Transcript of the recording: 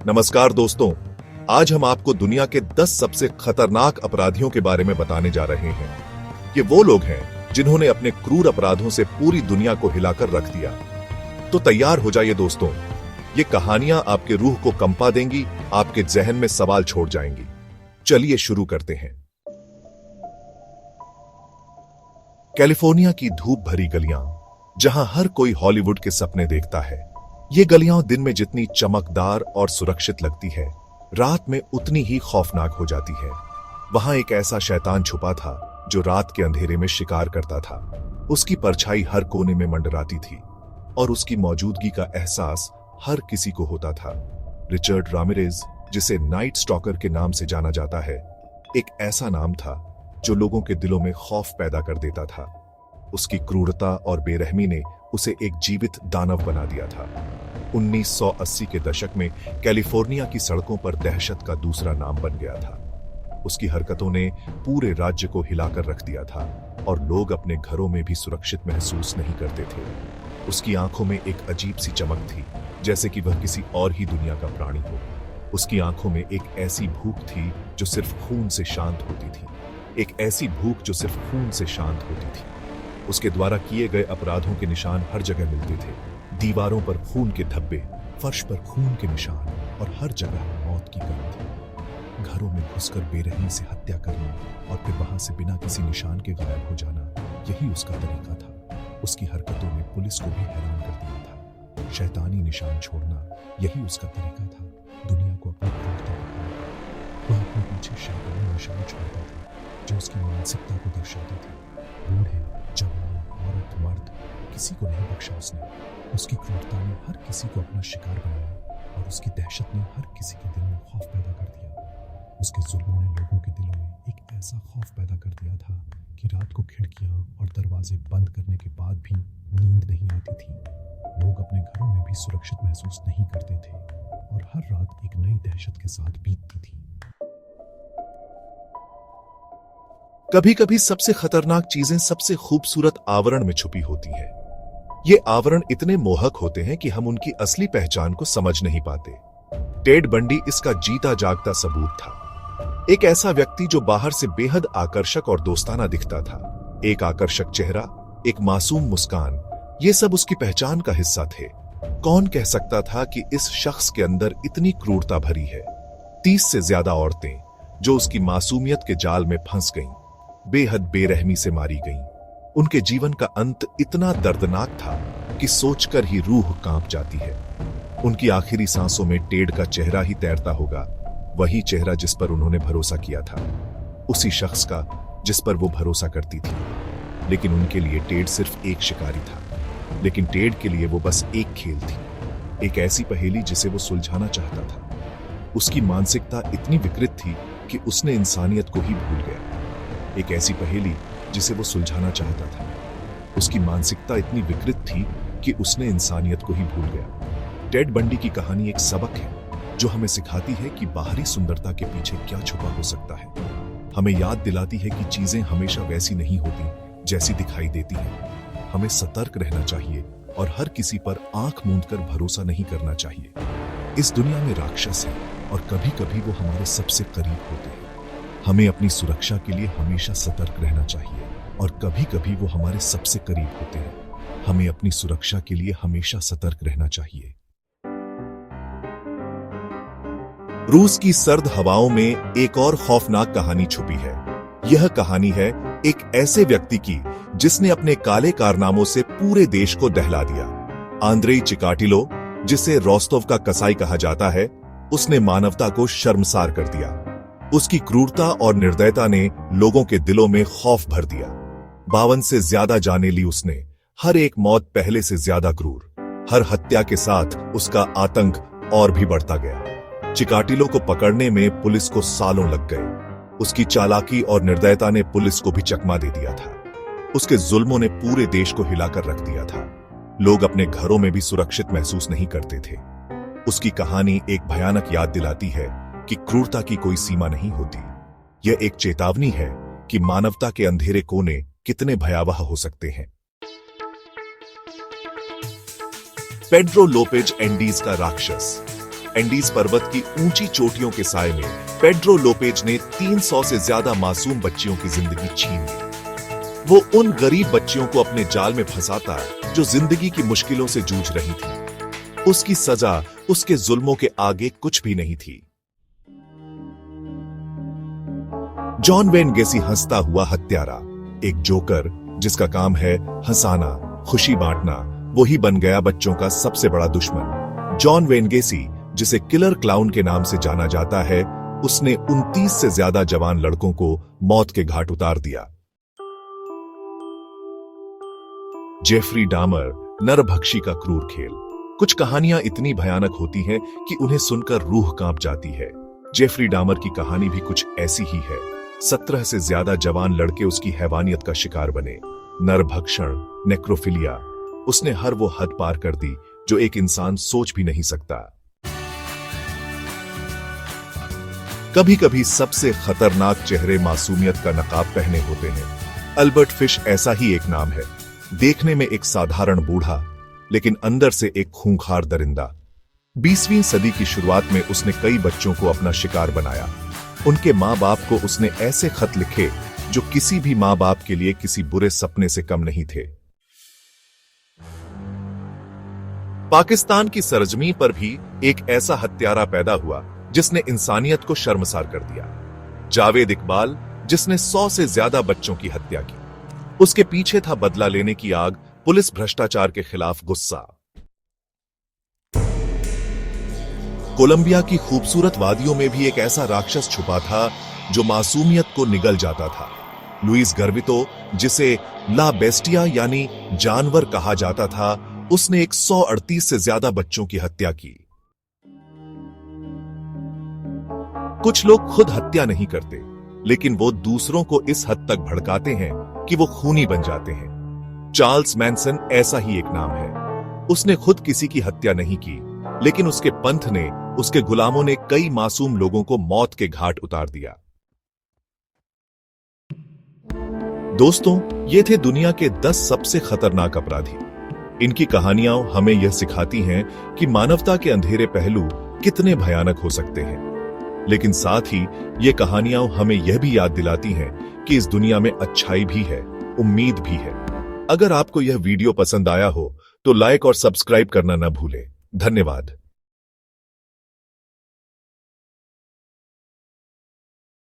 नमस्कार दोस्तों, आज हम आपको दुनिया के 10 सबसे खतरनाक अपराधियों के बारे में बताने जा रहे हैं। ये वो लोग हैं जिन्होंने अपने क्रूर अपराधों से पूरी दुनिया को हिलाकर रख दिया। तो तैयार हो जाइए दोस्तों, ये कहानियां आपके रूह को कंपा देंगी, आपके जहन में सवाल छोड़ जाएंगी। चलिए शुरू करते हैं। कैलिफोर्निया की धूप भरी गलियां, जहां हर कोई हॉलीवुड के सपने देखता है। ये गलियां दिन में जितनी चमकदार और सुरक्षित लगती है, रात में उतनी ही खौफनाक हो जाती है। वहां एक ऐसा शैतान छुपा था जो रात के अंधेरे में शिकार करता था। उसकी परछाई हर कोने में मंडराती थी और उसकी मौजूदगी का एहसास हर किसी को होता था। रिचर्ड रामिरेज, जिसे नाइट स्टॉकर के नाम से जाना जाता है, एक ऐसा नाम था जो लोगों के दिलों में खौफ पैदा कर देता था। उसकी क्रूरता और बेरहमी ने उसे एक जीवित दानव बना दिया था। 1980 के दशक में कैलिफोर्निया की सड़कों पर दहशत का दूसरा नाम बन गया था। उसकी हरकतों ने पूरे राज्य को हिलाकर रख दिया था और लोग अपने घरों में भी सुरक्षित महसूस नहीं करते थे। उसकी आंखों में एक अजीब सी चमक थी, जैसे कि वह किसी और ही दुनिया का प्राणी हो। उसकी आंखों में एक ऐसी भूख थी जो सिर्फ खून से शांत होती थी। एक ऐसी भूख जो सिर्फ खून से शांत होती थी। उसके द्वारा किए गए अपराधों के निशान हर जगह मिलते थे। दीवारों पर खून के धब्बे, फर्श पर खून के निशान और हर जगह मौत की गंध। घरों में घुसकर बेरहमी से हत्या करना और फिर वहां से बिना किसी निशान के गायब हो जाना, यही उसका तरीका था। उसकी हरकतों ने पुलिस को भी हैरान कर दिया था। शैतानी निशान छोड़ना, यही उसका तरीका था। दुनिया को अपनी क्रूरता दिखाना। वह अपने पीछे शैतानी निशान छोड़ता था जो उसकी मानसिकता को दर्शाते थे। बूढ़े, जवान, औरत, मर्द, किसी को नहीं बख्शा उसने। उसकी क्रूरता ने हर किसी को अपना शिकार बनाया और उसकी दहशत ने हर किसी के दिल में खौफ पैदा कर दिया। उसके जुल्मों ने लोगों के दिलों में एक ऐसा खौफ पैदा कर दिया था कि रात को खिड़कियां और दरवाजे बंद करने के बाद भी नींद नहीं आती थी। लोग अपने घरों में भी सुरक्षित महसूस नहीं करते थे और हर रात एक नई दहशत के साथ बीतती थी। कभी कभी सबसे खतरनाक चीजें सबसे खूबसूरत आवरण में छुपी होती हैं। ये आवरण इतने मोहक होते हैं कि हम उनकी असली पहचान को समझ नहीं पाते। टेड बंडी इसका जीता जागता सबूत था। एक ऐसा व्यक्ति जो बाहर से बेहद आकर्षक और दोस्ताना दिखता था। एक आकर्षक चेहरा, एक मासूम मुस्कान, ये सब उसकी पहचान का हिस्सा थे। कौन कह सकता था कि इस शख्स के अंदर इतनी क्रूरता भरी है। 30 से ज्यादा औरतें जो उसकी मासूमियत के जाल में फंस गईं, बेहद बेरहमी से मारी गईं। उनके जीवन का अंत इतना दर्दनाक था कि सोचकर ही रूह कांप जाती है। उनकी आखिरी सांसों में टेड का चेहरा ही तैरता होगा, वही चेहरा जिस पर उन्होंने भरोसा किया था, उसी शख्स का जिस पर वो भरोसा करती थी। लेकिन उनके लिए टेड सिर्फ एक शिकारी था, लेकिन टेड के लिए वो बस एक खेल थी, एक ऐसी पहेली जिसे वो सुलझाना चाहता था। उसकी मानसिकता इतनी विकृत थी कि उसने इंसानियत को ही भूल गया। एक ऐसी पहेली जिसे वो सुलझाना चाहता था। उसकी मानसिकता इतनी विकृत थी कि उसने इंसानियत को ही भूल गया। टेड बंडी की कहानी एक सबक है जो हमें सिखाती है कि बाहरी सुंदरता के पीछे क्या छुपा हो सकता है। हमें याद दिलाती है कि चीजें हमेशा वैसी नहीं होती जैसी दिखाई देती हैं। हमें सतर्क रहना चाहिए और हर किसी पर आंख मूंदकर भरोसा नहीं करना चाहिए। इस दुनिया में राक्षस है और कभी कभी वो हमारे सबसे करीब होते हैं। हमें अपनी सुरक्षा के लिए हमेशा सतर्क रहना चाहिए और कभी कभी वो हमारे सबसे करीब होते हैं। हमें अपनी सुरक्षा के लिए हमेशा सतर्क रहना चाहिए। रूस की सर्द हवाओं में एक और खौफनाक कहानी छुपी है। यह कहानी है एक ऐसे व्यक्ति की जिसने अपने काले कारनामों से पूरे देश को दहला दिया। आंद्रेई चिकाटिलो, जिसे रोस्तोव का कसाई कहा जाता है, उसने मानवता को शर्मसार कर दिया। उसकी क्रूरता और निर्दयता ने लोगों के दिलों में खौफ भर दिया। 52 से ज्यादा जानें ली उसने, हर एक मौत पहले से ज्यादा क्रूर। हर हत्या के साथ उसका आतंक और भी बढ़ता गया। चिकाटिलो को पकड़ने में पुलिस को सालों लग गए। उसकी चालाकी और निर्दयता ने पुलिस को भी चकमा दे दिया था। उसके जुल्मों ने पूरे देश को हिलाकर रख दिया था। लोग अपने घरों में भी सुरक्षित महसूस नहीं करते थे। उसकी कहानी एक भयानक याद दिलाती है कि क्रूरता की कोई सीमा नहीं होती। यह एक चेतावनी है कि मानवता के अंधेरे कोने कितने भयावह हो सकते हैं। पेड्रो लोपेज एंडीज का राक्षस। एंडीज पर्वत की ऊंची चोटियों के साए में पेड्रो लोपेज ने 300 से ज्यादा मासूम बच्चियों की जिंदगी छीन ली। वो उन गरीब बच्चियों को अपने जाल में फंसाता जो जिंदगी की मुश्किलों से जूझ रही थी। उसकी सजा उसके जुल्मों के आगे कुछ भी नहीं थी। जॉन वेन गेसी हंसता हुआ हत्यारा, एक जोकर जिसका काम है हंसाना, खुशी बांटना, वही बन गया बच्चों का सबसे बड़ा दुश्मन। जॉन वेन गेसी, जिसे किलर क्लाउन के नाम से जाना जाता है, उसने 29 से ज्यादा जवान लड़कों को मौत के घाट उतार दिया। जेफरी डामर, नरभक्षी का क्रूर खेल। कुछ कहानियां इतनी भयानक होती हैं कि उन्हें सुनकर रूह कांप जाती है। जेफरी डामर की कहानी भी कुछ ऐसी ही है। 17 से ज्यादा जवान लड़के उसकी हैवानियत का शिकार बने। नरभक्षण, नेक्रोफिलिया, उसने हर वो हद पार कर दी जो एक इंसान सोच भी नहीं सकता। कभी कभी सबसे खतरनाक चेहरे मासूमियत का नकाब पहने होते हैं। अल्बर्ट फिश ऐसा ही एक नाम है। देखने में एक साधारण बूढ़ा, लेकिन अंदर से एक खूंखार दरिंदा। 20वीं सदी की शुरुआत में उसने कई बच्चों को अपना शिकार बनाया। उनके माँ बाप को उसने ऐसे खत लिखे जो किसी भी माँ बाप के लिए किसी बुरे सपने से कम नहीं थे। पाकिस्तान की सरजमी पर भी एक ऐसा हत्यारा पैदा हुआ जिसने इंसानियत को शर्मसार कर दिया। जावेद इकबाल, जिसने 100 से ज्यादा बच्चों की हत्या की। उसके पीछे था बदला लेने की आग, पुलिस भ्रष्टाचार के खिलाफ गुस्सा। कोलंबिया की खूबसूरत वादियों में भी एक ऐसा राक्षस छुपा था जो मासूमियत को निगल जाता था। लुइस गर्वितो, जिसे ला बेस्टिया यानी जानवर कहा जाता था, उसने 138 से ज्यादा बच्चों की हत्या की। कुछ लोग खुद हत्या नहीं करते, लेकिन वो दूसरों को इस हद तक भड़काते हैं कि वो खूनी बन जाते हैं। चार्ल्स मैनसन ऐसा ही एक नाम है। उसने खुद किसी की हत्या नहीं की, लेकिन उसके पंथ ने, उसके गुलामों ने कई मासूम लोगों को मौत के घाट उतार दिया। दोस्तों, ये थे दुनिया के 10 सबसे खतरनाक अपराधी। इनकी कहानियां हमें यह सिखाती हैं कि मानवता के अंधेरे पहलू कितने भयानक हो सकते हैं, लेकिन साथ ही ये कहानियां हमें यह भी याद दिलाती हैं कि इस दुनिया में अच्छाई भी है, उम्मीद भी है। अगर आपको यह वीडियो पसंद आया हो तो लाइक और सब्सक्राइब करना न भूलें। धन्यवाद।